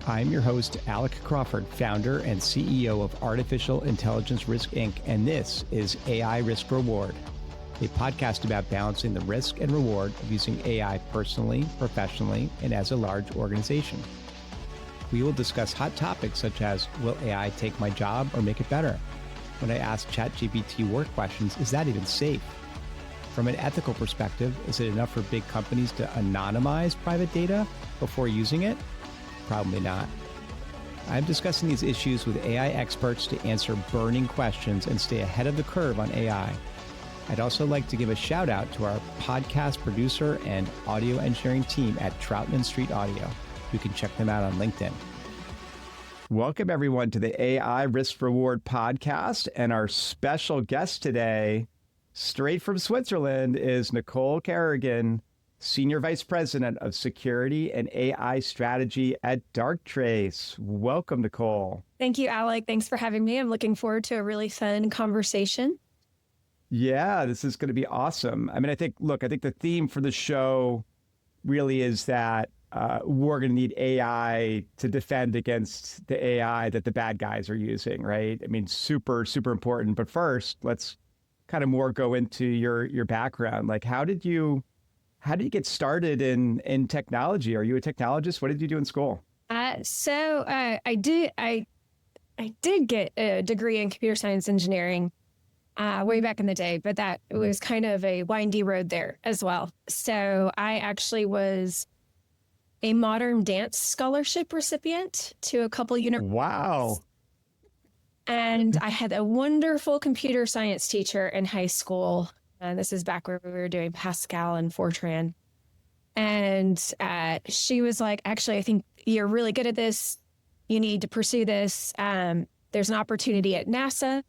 I'm your host, Alec Crawford, founder and CEO of Artificial Intelligence Risk Inc., and this is AI Risk Reward, a podcast about balancing the risk and reward of using AI personally, professionally, and as a large organization. We will discuss hot topics such as, will AI take my job or make it better? When I ask ChatGPT work questions, is that even safe? From an ethical perspective, is it enough for big companies to anonymize private data before using it? Probably not. I'm discussing these issues with AI experts to answer burning questions and stay ahead of the curve on AI. I'd also like to give a shout out to our podcast producer and audio engineering team at Troutman Street Audio. You can check them out on LinkedIn. Welcome everyone to the AI Risk Reward podcast. And our special guest today, straight from Switzerland, is Nicole Carignan, Senior Vice President of Security and AI Strategy at Darktrace. Welcome, Nicole. Thank you, Alec. Thanks for having me. I'm looking forward to a really fun conversation. Yeah, this is going to be awesome. I mean, I think the theme for the show really is that we're going to need AI to defend against the AI that the bad guys are using, right? I mean, super, super important. But first, let's kind of more go into your background. Like, how did you get started in technology? Are you a technologist? What did you do in school? I did get a degree in computer science engineering way back in the day, but that was kind of a windy road there as well. So I actually was a modern dance scholarship recipient to a couple universities. Wow. And I had a wonderful computer science teacher in high school. This is back where we were doing Pascal and Fortran. And she was like, actually, I think you're really good at this. You need to pursue this. There's an opportunity at NASA.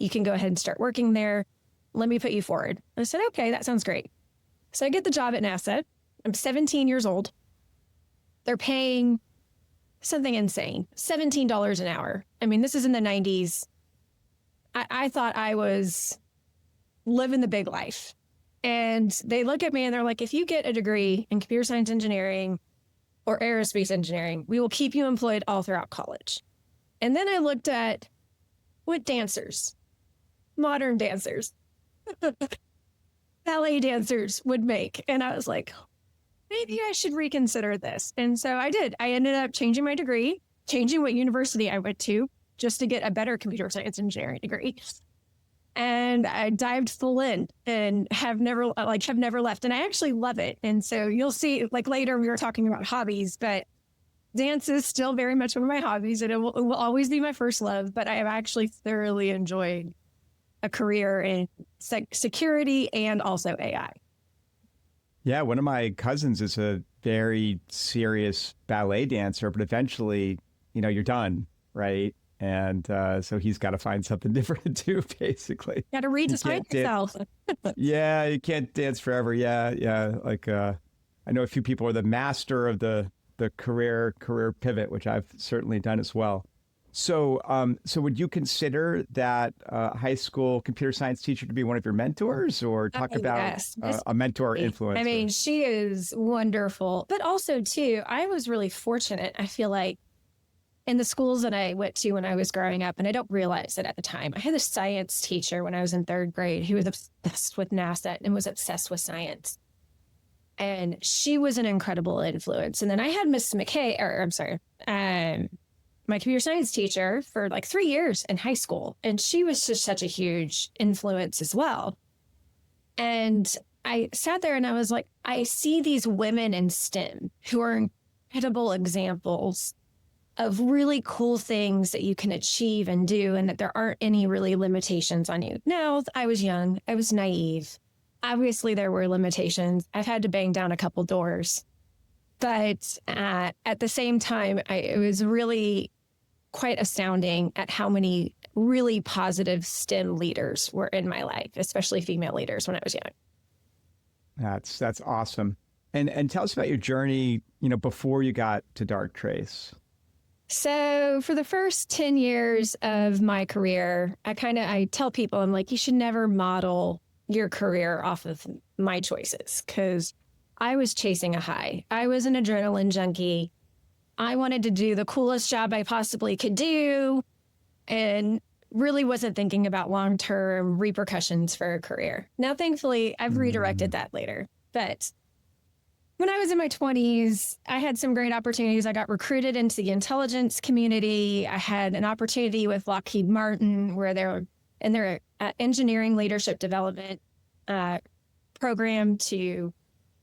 You can go ahead and start working there. Let me put you forward. I said, okay, that sounds great. So I get the job at NASA. I'm 17 years old. They're paying something insane, $17 an hour. I mean, this is in the 90s. I thought I was living the big life. And they look at me and they're like, if you get a degree in computer science engineering or aerospace engineering, we will keep you employed all throughout college. And then I looked at what dancers, modern dancers, ballet dancers would make. And I was like, maybe I should reconsider this. And so I did. I ended up changing my degree, changing what university I went to just to get a better computer science engineering degree. And I dived full in and have never left. And I actually love it. And so you'll see, like later we were talking about hobbies, but dance is still very much one of my hobbies and it will always be my first love. But I have actually thoroughly enjoyed a career in security and also AI. Yeah, one of my cousins is a very serious ballet dancer, but eventually, you're done, right? And so he's got to find something different to do, basically. Got to redefine yourself. Yeah, you can't dance forever. Yeah. Like I know a few people are the master of the career pivot, which I've certainly done as well. So would you consider that high school computer science teacher to be one of your mentors, or talk about yes. A mentor influencer? I mean, she is wonderful, but also too, I was really fortunate. I feel like in the schools that I went to when I was growing up, and I don't realize it at the time, I had a science teacher when I was in third grade who was obsessed with NASA and was obsessed with science. And she was an incredible influence. And then I had Miss McKay, my computer science teacher for like 3 years in high school. And she was just such a huge influence as well. And I sat there and I was like, I see these women in STEM who are incredible examples of really cool things that you can achieve and do, and that there aren't any really limitations on you. Now, I was young, I was naive. Obviously, there were limitations. I've had to bang down a couple doors. But at the same time, it was really quite astounding at how many really positive STEM leaders were in my life, especially female leaders when I was young. That's awesome. And tell us about your journey, before you got to Darktrace. So for the first 10 years of my career, I tell people, I'm like, you should never model your career off of my choices, because I was chasing a high. I was an adrenaline junkie. I wanted to do the coolest job I possibly could do and really wasn't thinking about long-term repercussions for a career. Now, thankfully, I've redirected that later. But when I was in my 20s, I had some great opportunities. I got recruited into the intelligence community. I had an opportunity with Lockheed Martin where they're in their engineering leadership development program to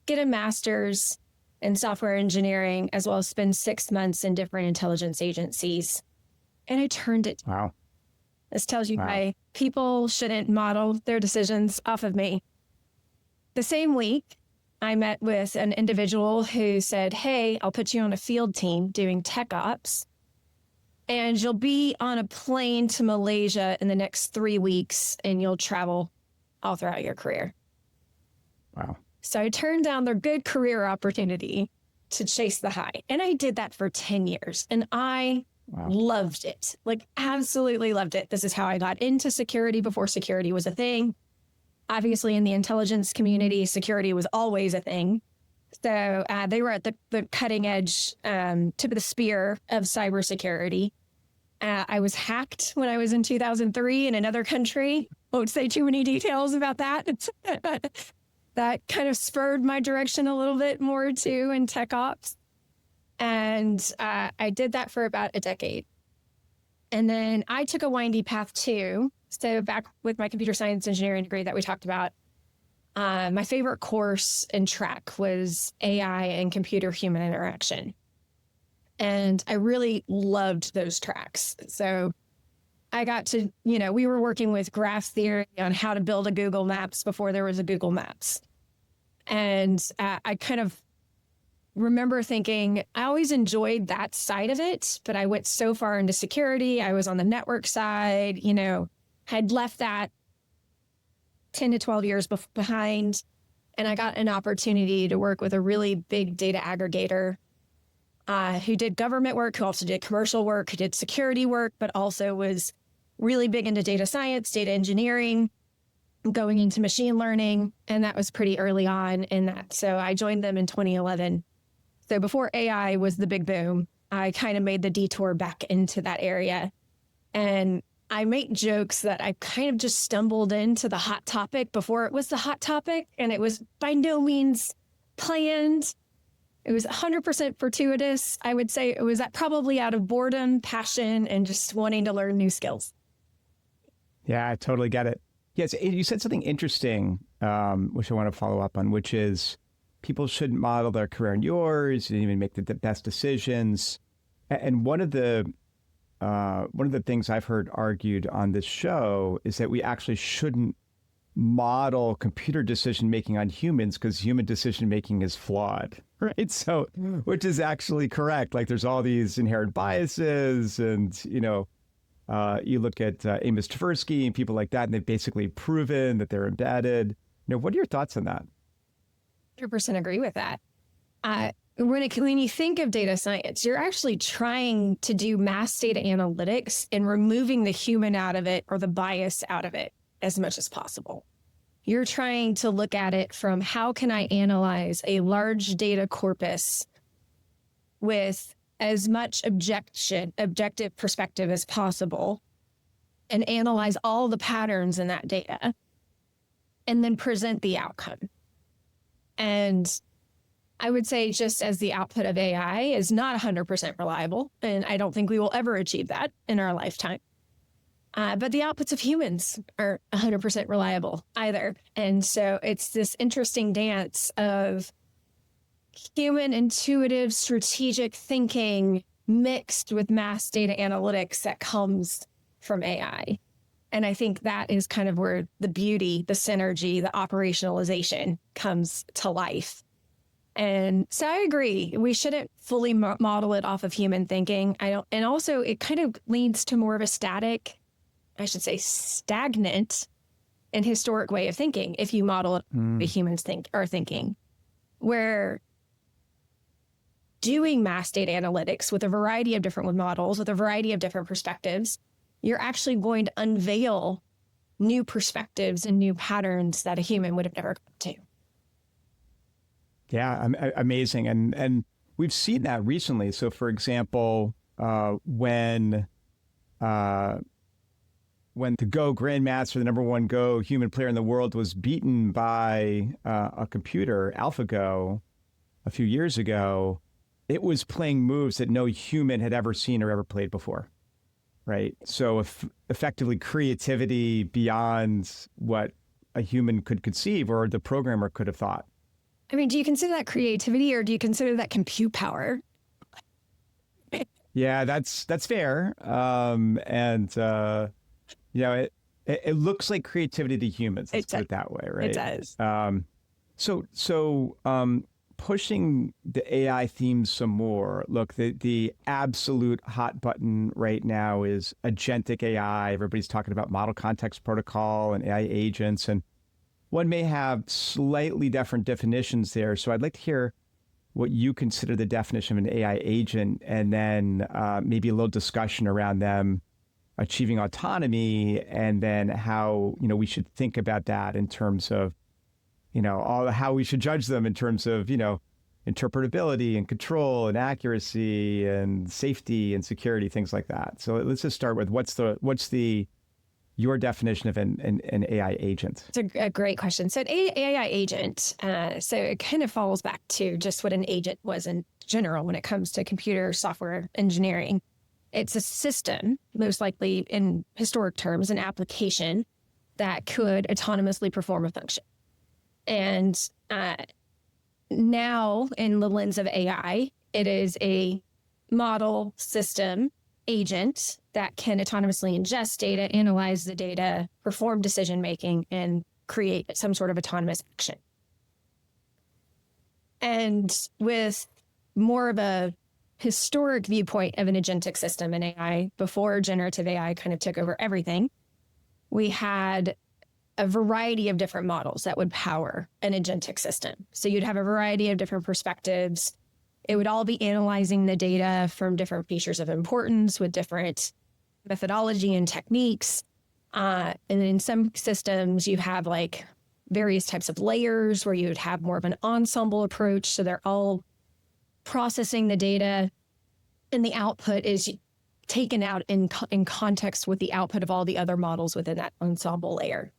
get a master's in software engineering, as well as spend 6 months in different intelligence agencies. And I turned it. Wow. This tells you why people shouldn't model their decisions off of me. The same week, I met with an individual who said, hey, I'll put you on a field team doing tech ops, and you'll be on a plane to Malaysia in the next 3 weeks, and you'll travel all throughout your career. Wow. So I turned down their good career opportunity to chase the high. And I did that for 10 years. And I loved it, like absolutely loved it. This is how I got into security before security was a thing. Obviously, in the intelligence community, security was always a thing. So they were at the cutting edge, tip of the spear of cybersecurity. I was hacked when I was in 2003 in another country. Won't say too many details about that. That kind of spurred my direction a little bit more too in tech ops. And I did that for about a decade. And then I took a windy path too. So back with my computer science engineering degree that we talked about, my favorite course and track was AI and computer-human interaction. And I really loved those tracks. So I got to, we were working with graph theory on how to build a Google Maps before there was a Google Maps. And I kind of remember thinking, I always enjoyed that side of it, but I went so far into security. I was on the network side, had left that 10 to 12 years behind. And I got an opportunity to work with a really big data aggregator who did government work, who also did commercial work, who did security work, but also was really big into data science, data engineering, going into machine learning. And that was pretty early on in that. So I joined them in 2011. So before AI was the big boom, I kind of made the detour back into that area. And I make jokes that I kind of just stumbled into the hot topic before it was the hot topic. And it was by no means planned. It was 100% fortuitous. I would say it was probably out of boredom, passion, and just wanting to learn new skills. Yeah, I totally get it. Yes, you said something interesting, which I want to follow up on, which is people shouldn't model their career on yours and even make the best decisions. And one of the things I've heard argued on this show is that we actually shouldn't model computer decision making on humans because human decision making is flawed, right? So, which is actually correct. Like there's all these inherent biases, and you look at Amos Tversky and people like that, and they've basically proven that they're embedded. What are your thoughts on that? 100% agree with that. When you think of data science, you're actually trying to do mass data analytics and removing the human out of it or the bias out of it as much as possible. You're trying to look at it from how can I analyze a large data corpus with as much objective perspective as possible and analyze all the patterns in that data and then present the outcome. And I would say just as the output of AI is not 100% reliable, and I don't think we will ever achieve that in our lifetime. But the outputs of humans are 100% reliable either. And so it's this interesting dance of human intuitive strategic thinking mixed with mass data analytics that comes from AI. And I think that is kind of where the beauty, the synergy, the operationalization comes to life. And so I agree, we shouldn't fully model it off of human thinking. And also it kind of leads to more of a stagnant and historic way of thinking if you model it the humans are thinking, where doing mass data analytics with a variety of different models, with a variety of different perspectives, you're actually going to unveil new perspectives and new patterns that a human would have never come to. Yeah, amazing. And we've seen that recently. So, for example, when the Go Grandmaster, the #1 Go human player in the world, was beaten by a computer, AlphaGo, a few years ago, it was playing moves that no human had ever seen or ever played before, right? So effectively creativity beyond what a human could conceive or the programmer could have thought. I mean, do you consider that creativity or do you consider that compute power? Yeah, that's fair. It looks like creativity to humans. Let's put it that way, right? It does. So pushing the AI theme some more. Look, the absolute hot button right now is agentic AI. Everybody's talking about model context protocol and AI agents, and one may have slightly different definitions there. So I'd like to hear what you consider the definition of an AI agent, and then maybe a little discussion around them achieving autonomy, and then how we should think about that in terms of how we should judge them in terms of interpretability and control and accuracy and safety and security, things like that. So let's just start with what's your definition of an AI agent? It's a great question. So an AI agent, so it kind of falls back to just what an agent was in general when it comes to computer software engineering. It's a system, most likely in historic terms, an application that could autonomously perform a function. And now in the lens of AI, it is a model system agent that can autonomously ingest data, analyze the data, perform decision-making, and create some sort of autonomous action. And with more of a historic viewpoint of an agentic system in AI, before generative AI kind of took over everything, we had a variety of different models that would power an agentic system. So you'd have a variety of different perspectives. It would all be analyzing the data from different features of importance with different methodology and techniques. And in some systems, you have like various types of layers where you would have more of an ensemble approach. So they're all processing the data, and the output is taken out in context with the output of all the other models within that ensemble layer.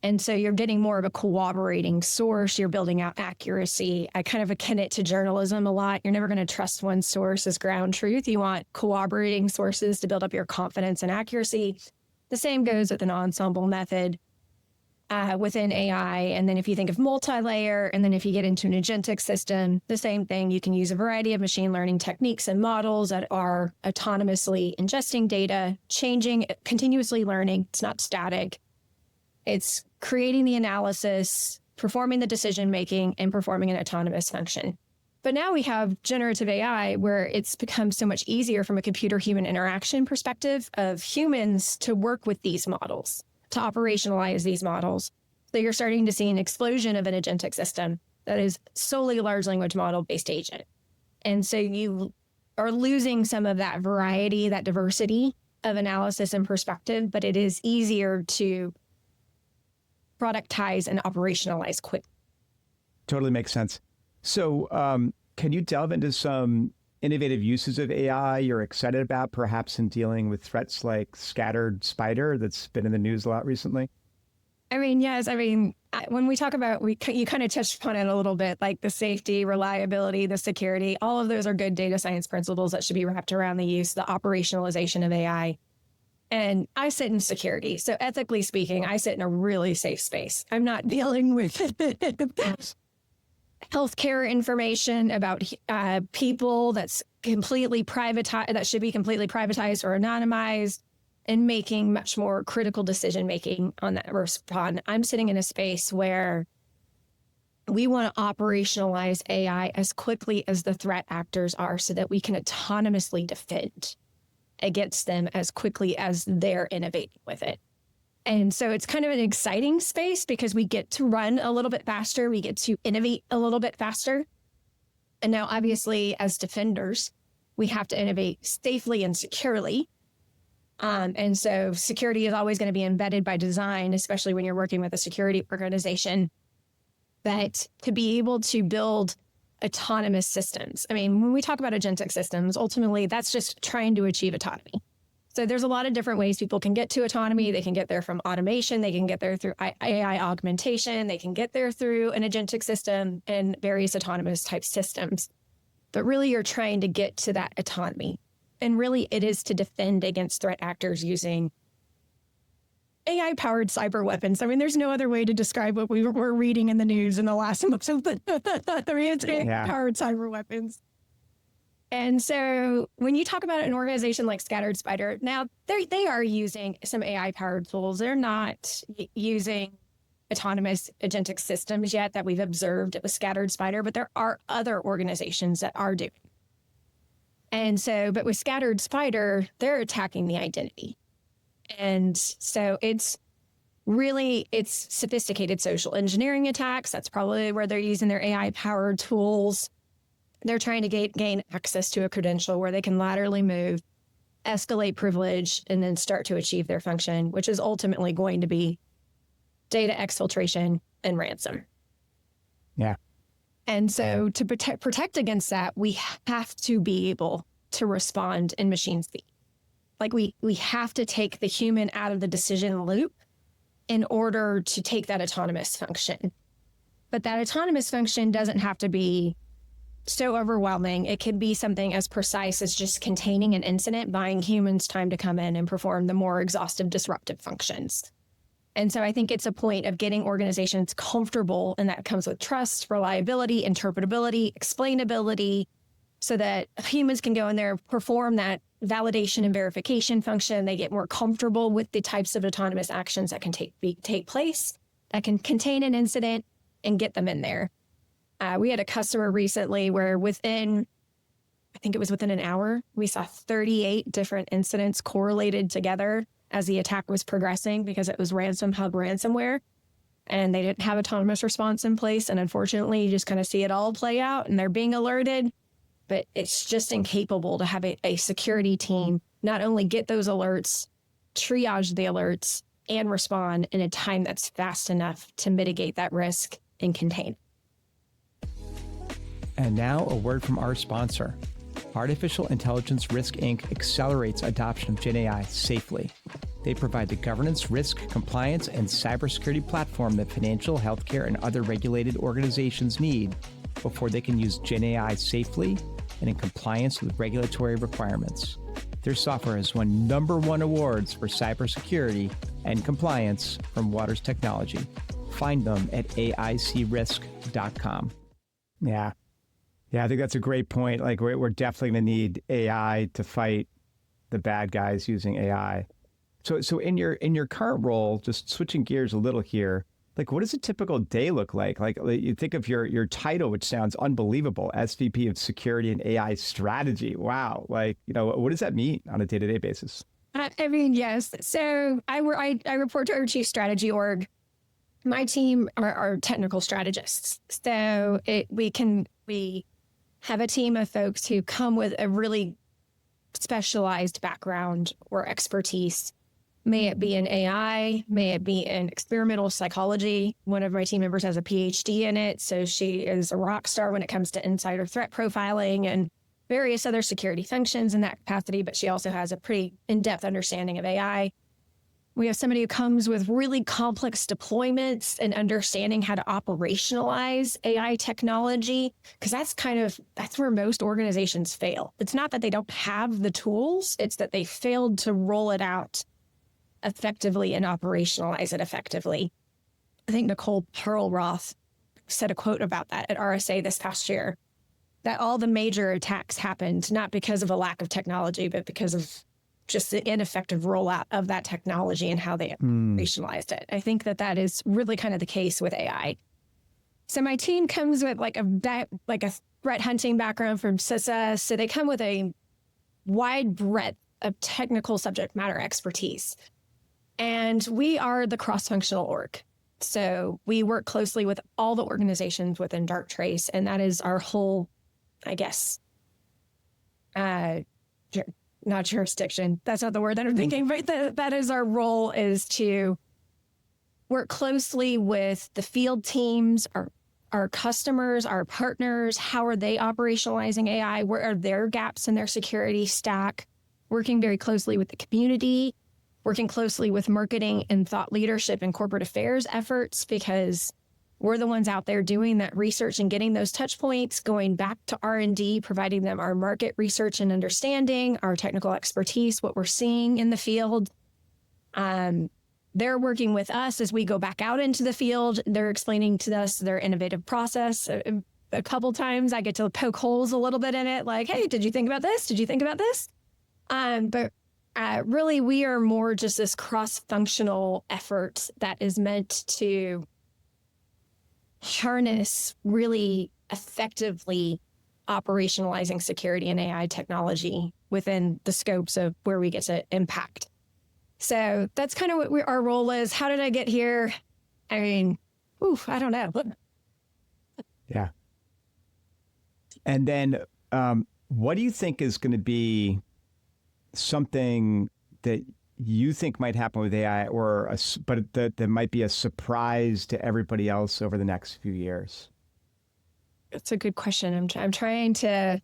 And so you're getting more of a cooperating source. You're building out accuracy. I kind of akin it to journalism a lot. You're never going to trust one source as ground truth. You want cooperating sources to build up your confidence and accuracy. The same goes with an ensemble method within AI. And then if you think of multi-layer, and then if you get into an agentic system, the same thing. You can use a variety of machine learning techniques and models that are autonomously ingesting data, changing, continuously learning. It's not static. It's creating the analysis, performing the decision-making, and performing an autonomous function. But now we have generative AI where it's become so much easier from a computer-human interaction perspective of humans to work with these models, to operationalize these models. So you're starting to see an explosion of an agentic system that is solely a large language model-based agent. And so you are losing some of that variety, that diversity of analysis and perspective, but it is easier to productize and operationalize quickly. Totally makes sense. So can you delve into some innovative uses of AI you're excited about, perhaps in dealing with threats like scattered spider that's been in the news a lot recently? I mean, yes. I mean, when we talk about, you kind of touched upon it a little bit, like the safety, reliability, the security, all of those are good data science principles that should be wrapped around the use, the operationalization of AI. And I sit in security. So ethically speaking, I sit in a really safe space. I'm not dealing with healthcare information about people that's completely privatized, that should be completely privatized or anonymized, and making much more critical decision-making on that respond. I'm sitting in a space where we want to operationalize AI as quickly as the threat actors are so that we can autonomously defend against them as quickly as they're innovating with it. And so it's kind of an exciting space because we get to run a little bit faster. We get to innovate a little bit faster. And now, obviously, as defenders, we have to innovate safely and securely. And so security is always going to be embedded by design, especially when you're working with a security organization. But to be able to build autonomous systems. I mean, when we talk about agentic systems, ultimately that's just trying to achieve autonomy. So there's a lot of different ways people can get to autonomy. They can get there from automation. They can get there through AI augmentation. They can get there through an agentic system and various autonomous type systems. But really, you're trying to get to that autonomy. And really, it is to defend against threat actors using AI-powered cyber weapons. I mean, there's no other way to describe what we were reading in the news in the last month. So the AI-powered cyber weapons. And so when you talk about an organization like Scattered Spider, now they are using some AI-powered tools. They're not using autonomous agentic systems yet that we've observed with Scattered Spider, but there are other organizations that are doing. And so, but with Scattered Spider, they're attacking the identity. And so it's sophisticated social engineering attacks. That's probably where they're using their AI-powered tools. They're trying to gain access to a credential where they can laterally move, escalate privilege, and then start to achieve their function, which is ultimately going to be data exfiltration and ransom. Yeah. And so to protect against that, we have to be able to respond in machine speed. Like we have to take the human out of the decision loop in order to take that autonomous function. But that autonomous function doesn't have to be so overwhelming. It can be something as precise as just containing an incident, buying humans time to come in and perform the more exhaustive, disruptive functions. And so I think it's a point of getting organizations comfortable, and that comes with trust, reliability, interpretability, explainability, so that humans can go in there, perform that validation and verification function. They get more comfortable with the types of autonomous actions that can take place, that can contain an incident and get them in there. We had a customer recently where within an hour, we saw 38 different incidents correlated together as the attack was progressing because it was ransom hub ransomware. And they didn't have autonomous response in place. And unfortunately, you just kind of see it all play out and they're being alerted. But it's just incapable to have a security team not only get those alerts, triage the alerts, and respond in a time that's fast enough to mitigate that risk and contain. And now a word from our sponsor. Artificial Intelligence Risk Inc. accelerates adoption of GenAI safely. They provide the governance, risk, compliance, and cybersecurity platform that financial, healthcare, and other regulated organizations need before they can use GenAI safely and in compliance with regulatory requirements. Their software has won #1 awards for cybersecurity and compliance from Waters Technology. Find them at aicrisk.com. Yeah. Yeah, I think that's a great point. Like we're definitely going to need AI to fight the bad guys using AI. So in your current role, just switching gears a little here, like what does a typical day look like? Like you think of your title, which sounds unbelievable, SVP of Security and AI Strategy. Wow. Like, what does that mean on a day-to-day basis? I mean, yes. So I report to our chief strategy org. My team are technical strategists. So we have a team of folks who come with a really specialized background or expertise. May it be in AI, may it be in experimental psychology. One of my team members has a PhD in it. So she is a rock star when it comes to insider threat profiling and various other security functions in that capacity, but she also has a pretty in-depth understanding of AI. We have somebody who comes with really complex deployments and understanding how to operationalize AI technology, because that's where most organizations fail. It's not that they don't have the tools, it's that they failed to roll it out effectively and operationalize it effectively. I think Nicole Carignan said a quote about that at RSA this past year, that all the major attacks happened not because of a lack of technology, but because of just the ineffective rollout of that technology and how they operationalized it. I think that is really kind of the case with AI. So my team comes with like a threat hunting background from CISA. So they come with a wide breadth of technical subject matter expertise. And we are the cross-functional org. So we work closely with all the organizations within Darktrace. And that is our whole, I guess, not jurisdiction. That's not the word that I'm thinking, but that is our role, is to work closely with the field teams, our our customers, our partners, how are they operationalizing AI? Where are their gaps in their security stack? Working very closely with the community, working closely with marketing and thought leadership and corporate affairs efforts, because we're the ones out there doing that research and getting those touch points, going back to R&D, providing them our market research and understanding, our technical expertise, what we're seeing in the field. They're working with us as we go back out into the field. They're explaining to us their innovative process. A couple times I get to poke holes a little bit in it, like, hey, did you think about this? Did you think about this? But really, we are more just this cross-functional effort that is meant to harness really effectively operationalizing security and AI technology within the scopes of where we get to impact. So that's kind of what our role is. How did I get here? I mean, I don't know. Yeah. And then what do you think is going to be something that you think might happen with AI, but that might be a surprise to everybody else over the next few years? That's a good question. I'm trying to.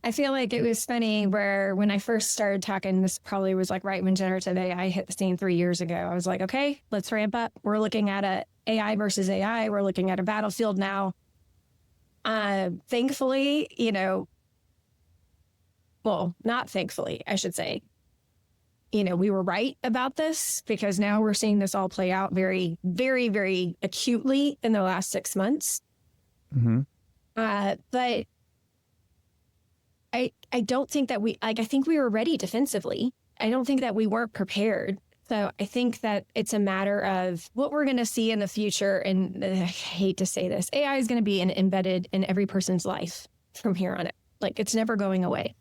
I feel like it was funny where when I first started talking, this probably was like right when generative AI hit the scene 3 years ago. I was like, okay, let's ramp up. We're looking at a AI versus AI. We're looking at a battlefield now. Thankfully, well, not thankfully, I should say. We were right about this, because now we're seeing this all play out very, very, very acutely in the last 6 months. Mm-hmm. But I don't think that I think we were ready defensively. I don't think that we weren't prepared. So I think that it's a matter of what we're going to see in the future. And I hate to say this, AI is going to be embedded in every person's life from here on out. Like, it's never going away.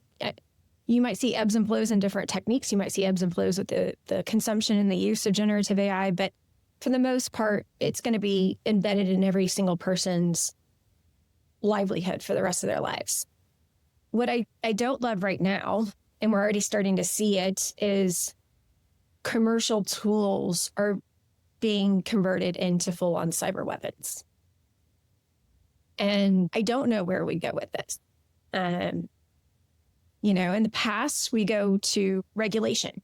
You might see ebbs and flows in different techniques. You might see ebbs and flows with the consumption and the use of generative AI. But for the most part, it's going to be embedded in every single person's livelihood for the rest of their lives. What I don't love right now, and we're already starting to see it, is commercial tools are being converted into full-on cyber weapons. And I don't know where we go with this. In the past, we go to regulation,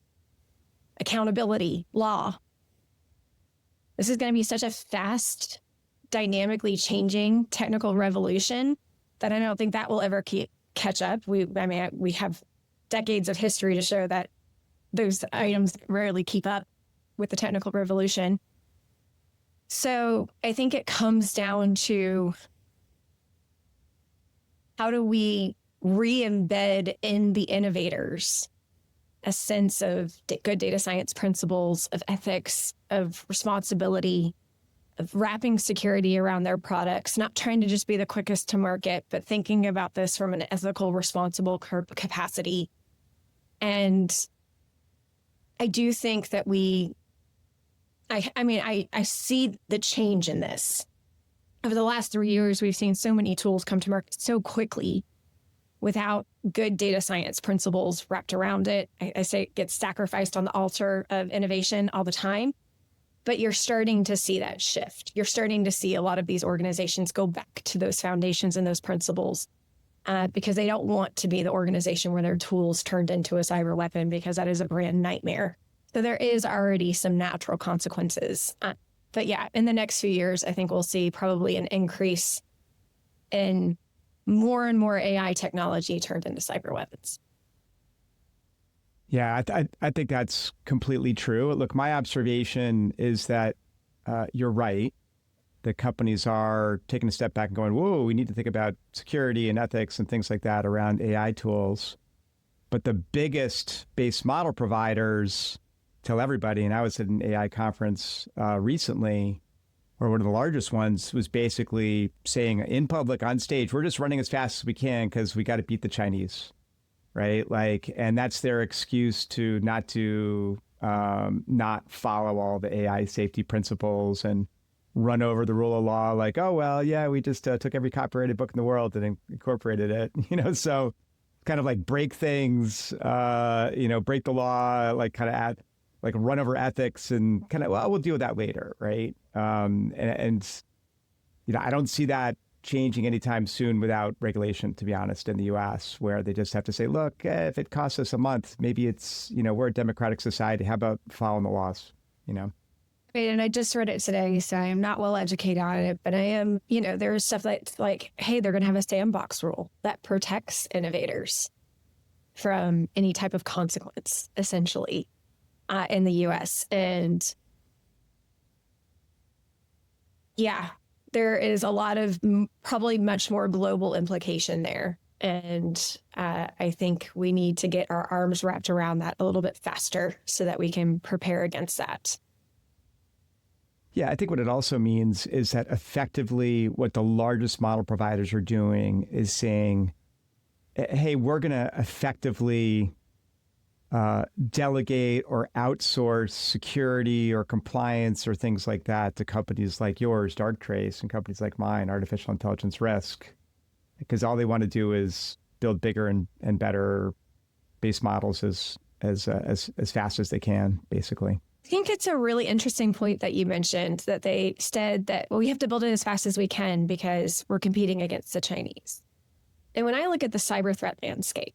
accountability, law. This is going to be such a fast, dynamically changing technical revolution that I don't think that will ever catch up. We have decades of history to show that those items rarely keep up with the technical revolution. So I think it comes down to, how do we re-embed in the innovators a sense of good data science principles, of ethics, of responsibility, of wrapping security around their products, not trying to just be the quickest to market, but thinking about this from an ethical, responsible capacity. And I do think that I see the change in this. Over the last 3 years, we've seen so many tools come to market so quickly without good data science principles wrapped around it. I say it gets sacrificed on the altar of innovation all the time. But you're starting to see that shift. You're starting to see a lot of these organizations go back to those foundations and those principles, because they don't want to be the organization where their tools turned into a cyber weapon, because that is a brand nightmare. So there is already some natural consequences. But yeah, in the next few years, I think we'll see probably an increase in more and more AI technology turned into cyber weapons. Yeah, I think that's completely true. Look, my observation is that you're right. The companies are taking a step back and going, whoa, we need to think about security and ethics and things like that around AI tools. But the biggest base model providers tell everybody, and I was at an AI conference recently, or one of the largest ones, was basically saying in public on stage, we're just running as fast as we can because we got to beat the Chinese. Right? And that's their excuse to not follow all the AI safety principles and run over the rule of law. Like, oh, well, yeah, we just took every copyrighted book in the world and incorporated it, so kind of like break things, break the law, like kind of run over ethics and kind of, well, we'll deal with that later. Right. And I don't see that changing anytime soon without regulation, to be honest, in the US, where they just have to say, look, if it costs us a month, maybe it's, we're a democratic society. How about following the laws, And I just read it today, so I'm not well educated on it, but I am, there's stuff that's like, hey, they're going to have a sandbox rule that protects innovators from any type of consequence, essentially, in the US. And yeah, there is a lot of probably much more global implication there. And I think we need to get our arms wrapped around that a little bit faster so that we can prepare against that. Yeah, I think what it also means is that effectively what the largest model providers are doing is saying, hey, we're going to effectively delegate or outsource security or compliance or things like that to companies like yours, Darktrace, and companies like mine, Artificial Intelligence Risk, because all they want to do is build bigger and better base models as fast as they can, basically. I think it's a really interesting point that you mentioned, that they said that, well, we have to build it as fast as we can because we're competing against the Chinese. And when I look at the cyber threat landscape,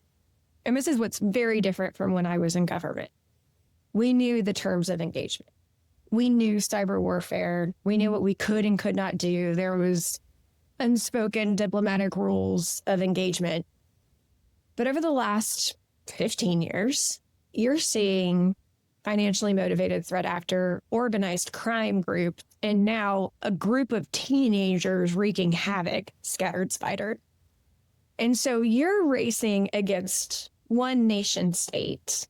and this is what's very different from when I was in government, we knew the terms of engagement. We knew cyber warfare. We knew what we could and could not do. There was unspoken diplomatic rules of engagement. But over the last 15 years, you're seeing financially motivated threat actor, organized crime group, and now a group of teenagers wreaking havoc, scattered spider. And so you're racing against one nation state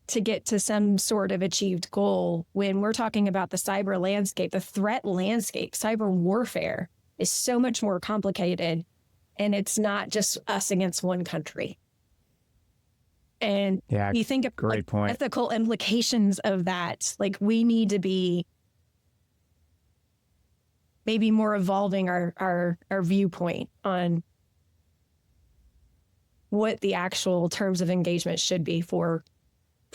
to get to some sort of achieved goal when we're talking about the cyber landscape, the threat landscape. Cyber warfare is so much more complicated, and it's not just us against one country. And you think of ethical implications of that, like we need to be maybe more evolving our viewpoint on what the actual terms of engagement should be for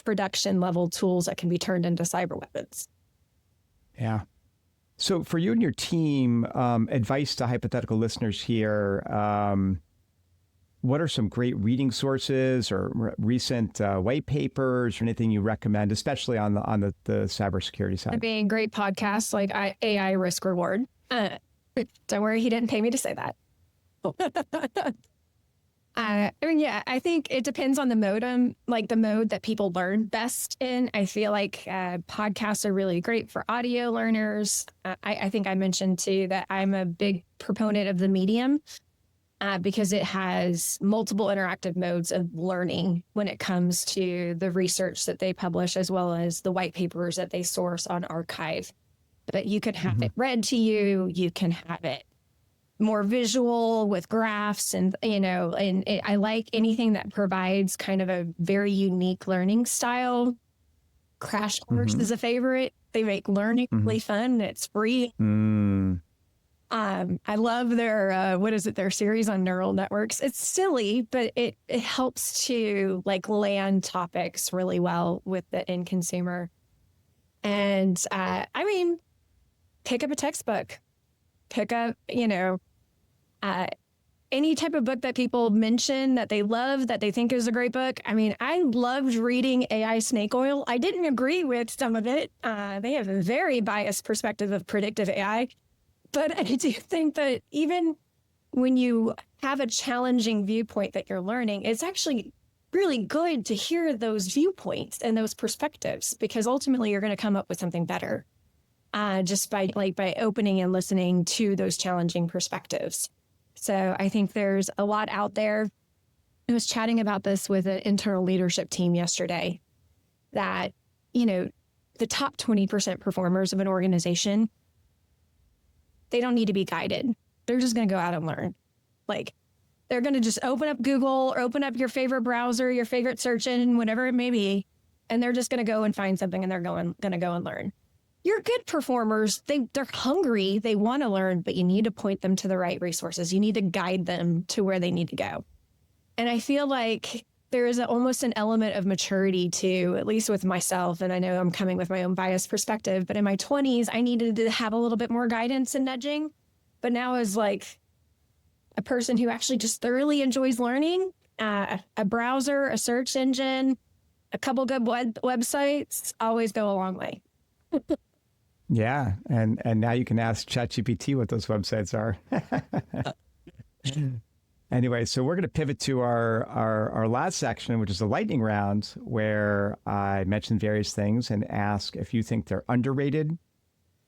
production level tools that can be turned into cyber weapons. Yeah. So for you and your team, advice to hypothetical listeners here, what are some great reading sources or recent white papers or anything you recommend, especially on the cybersecurity side? Being great podcasts like AI Risk Reward. Don't worry, he didn't pay me to say that. I think it depends on the mode, like the mode that people learn best in. I feel like podcasts are really great for audio learners. I think I mentioned too that I'm a big proponent of the Medium because it has multiple interactive modes of learning when it comes to the research that they publish, as well as the white papers that they source on archive. But you can have it read to you. You can have it more visual with graphs and I like anything that provides kind of a very unique learning style. Crash Course is a favorite. They make learning really fun. It's free. I love their, their series on neural networks. It's silly, but it helps to like land topics really well with the end consumer. And pick up a textbook. Pick up, any type of book that people mention that they love, that they think is a great book. I mean, I loved reading AI Snake Oil. I didn't agree with some of it. They have a very biased perspective of predictive AI. But I do think that even when you have a challenging viewpoint that you're learning, it's actually really good to hear those viewpoints and those perspectives, because ultimately you're going to come up with something better just by opening and listening to those challenging perspectives. So I think there's a lot out there. I was chatting about this with an internal leadership team yesterday that, the top 20% performers of an organization, they don't need to be guided. They're just going to go out and learn. Like, they're going to just open up Google or open up your favorite browser, your favorite search engine, whatever it may be, and they're just going to go and find something, and they're going to go and learn. Your good performers, they're hungry, they want to learn, but you need to point them to the right resources. You need to guide them to where they need to go. And I feel like there is almost an element of maturity too, at least with myself. And I know I'm coming with my own biased perspective, but in my 20s, I needed to have a little bit more guidance and nudging. but now as like a person who actually just thoroughly enjoys learning, a browser, a search engine, a couple good websites always go a long way. Yeah. And now you can ask ChatGPT what those websites are. Anyway, so we're going to pivot to our last section, which is the lightning round, where I mention various things and ask if you think they're underrated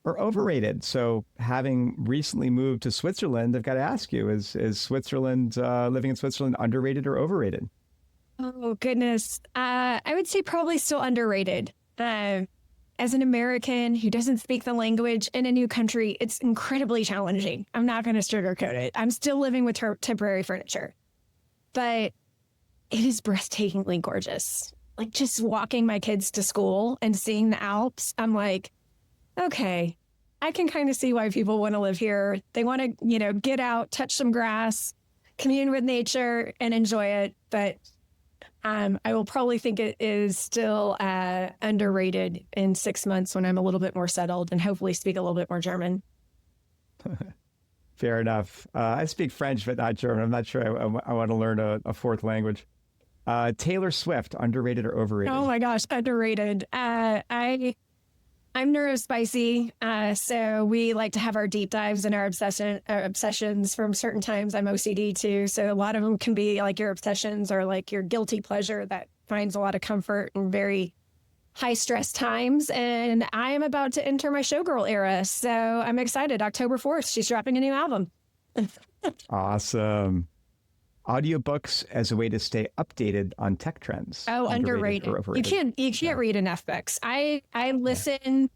or overrated. So having recently moved to Switzerland, I've got to ask you, is Switzerland, living in Switzerland, underrated or overrated? Oh, goodness. I would say probably still underrated. As an American who doesn't speak the language in a new country, it's incredibly challenging. I'm not going to sugarcoat it. I'm still living with temporary furniture, but it is breathtakingly gorgeous. Like just walking my kids to school and seeing the Alps, I'm like, okay, I can kind of see why people want to live here. They want to, get out, touch some grass, commune with nature and enjoy it. But I will probably think it is still underrated in 6 months when I'm a little bit more settled and hopefully speak a little bit more German. Fair enough. I speak French, but not German. I'm not sure I want to learn a fourth language. Taylor Swift, underrated or overrated? Oh my gosh, underrated. I'm neurospicy, so we like to have our deep dives and our obsessions from certain times. I'm OCD too, so a lot of them can be like your obsessions or like your guilty pleasure that finds a lot of comfort in very high stress times. And I am about to enter my showgirl era, so I'm excited. October 4th, she's dropping a new album. Awesome. Audiobooks as a way to stay updated on tech trends. Oh, underrated. You can't read enough books. I listen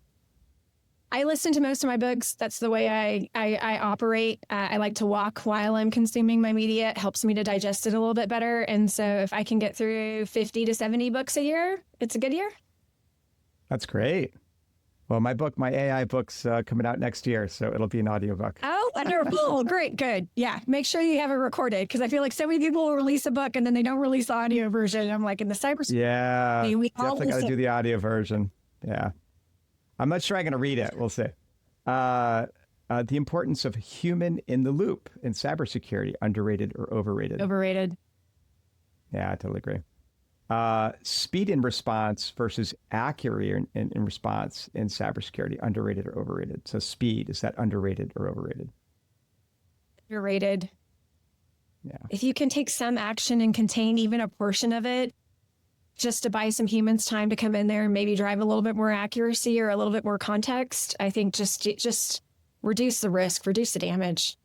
to most of my books. That's the way I operate. I like to walk while I'm consuming my media. It helps me to digest it a little bit better. And so if I can get through 50 to 70 books a year, it's a good year. That's great. Well, my AI book's coming out next year, so it'll be an audiobook. Oh, wonderful. Great. Good. Yeah. Make sure you have it recorded because I feel like so many people will release a book and then they don't release the audio version. I'm like, in the cybersecurity. Yeah. We definitely got to do the audio version. Yeah. I'm not sure I'm going to read it. We'll see. The importance of human in the loop in cybersecurity, underrated or overrated? Overrated. Yeah, I totally agree. Speed in response versus accuracy in response in cybersecurity, underrated or overrated? So speed, is that underrated or overrated? Underrated. Yeah. If you can take some action and contain even a portion of it, just to buy some humans time to come in there and maybe drive a little bit more accuracy or a little bit more context, I think just reduce the risk, reduce the damage.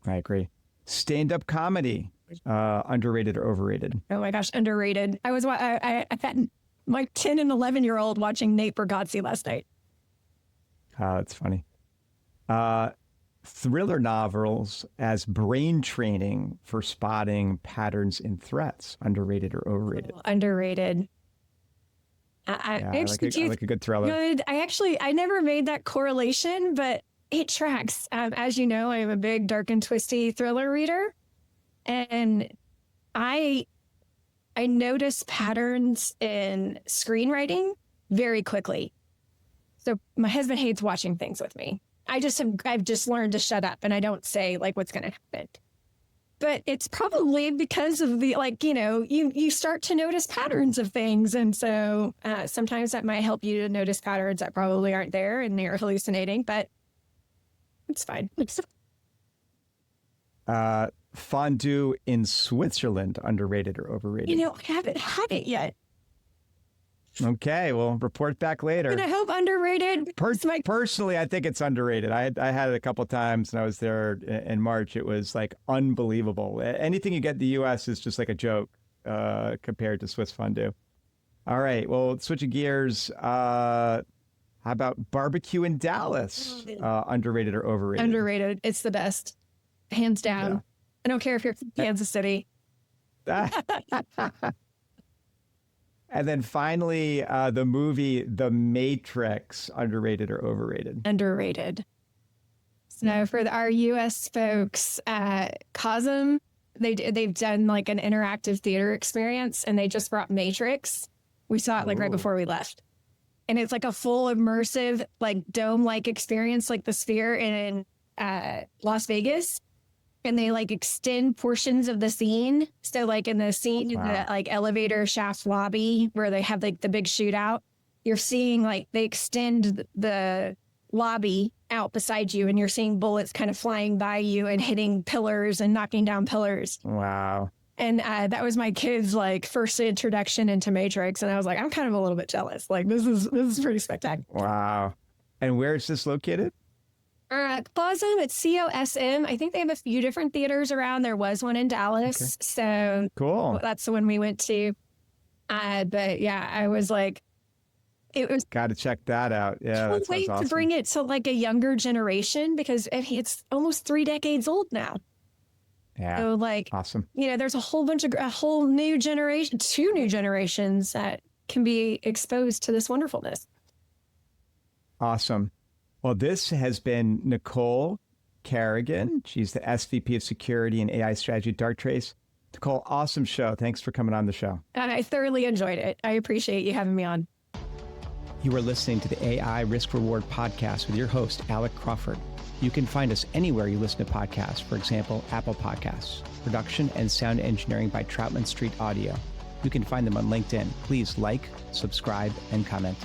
I agree. Stand-up comedy. Underrated or overrated? Oh my gosh, underrated. I had my 10 and 11-year-old watching Nate Bargatze last night. That's funny. Thriller novels as brain training for spotting patterns in threats. Underrated or overrated? Oh, underrated. I like a good thriller. Good. I never made that correlation, but it tracks. As you know, I'm a big dark and twisty thriller reader. And I notice patterns in screenwriting very quickly. So my husband hates watching things with me. I've just learned to shut up and I don't say like what's going to happen. But it's probably because of the, you start to notice patterns of things. And so sometimes that might help you to notice patterns that probably aren't there and you're hallucinating, but it's fine. Fondue in Switzerland, underrated or overrated? I haven't had it yet. Okay, well, report back later. And I hope underrated. Personally, I think it's underrated. I had it a couple of times when I was there in March. It was like unbelievable. Anything you get in the U.S. is just like a joke compared to Swiss fondue. All right, well, switching gears. How about barbecue in Dallas? Underrated or overrated? Underrated. It's the best. Hands down. Yeah. I don't care if you're from Kansas City. And then finally, the movie The Matrix, underrated or overrated? Underrated. So for our U.S. folks, COSM, they've done like an interactive theater experience, and they just brought Matrix. We saw it like right before we left. And it's like a full immersive, like dome-like experience, like the Sphere in Las Vegas, and they like extend portions of the scene. So like in the scene, in the like elevator shaft lobby where they have like the big shootout, you're seeing like they extend the lobby out beside you, and you're seeing bullets kind of flying by you and hitting pillars and knocking down pillars. Wow. And that was my kid's like first introduction into Matrix. And I was like, I'm kind of a little bit jealous. Like this is pretty spectacular. Wow. And where is this located? COSM, it's COSM. I think they have a few different theaters around. There was one in Dallas. Okay. So Cool. that's the one we went to. But yeah, I was like, it was. Got to check that out. Yeah, Can't that wait sounds awesome. to bring it to like a younger generation, because it's almost 3 decades old now. Yeah. So like, awesome. There's a whole new generation, 2 new generations that can be exposed to this wonderfulness. Awesome. Well, this has been Nicole Carignan. She's the SVP of Security and AI Strategy at Darktrace. Nicole, awesome show. Thanks for coming on the show. And I thoroughly enjoyed it. I appreciate you having me on. You are listening to the AI Risk Reward podcast with your host, Alec Crawford. You can find us anywhere you listen to podcasts, for example, Apple Podcasts. Production and sound engineering by Troutman Street Audio. You can find them on LinkedIn. Please like, subscribe, and comment.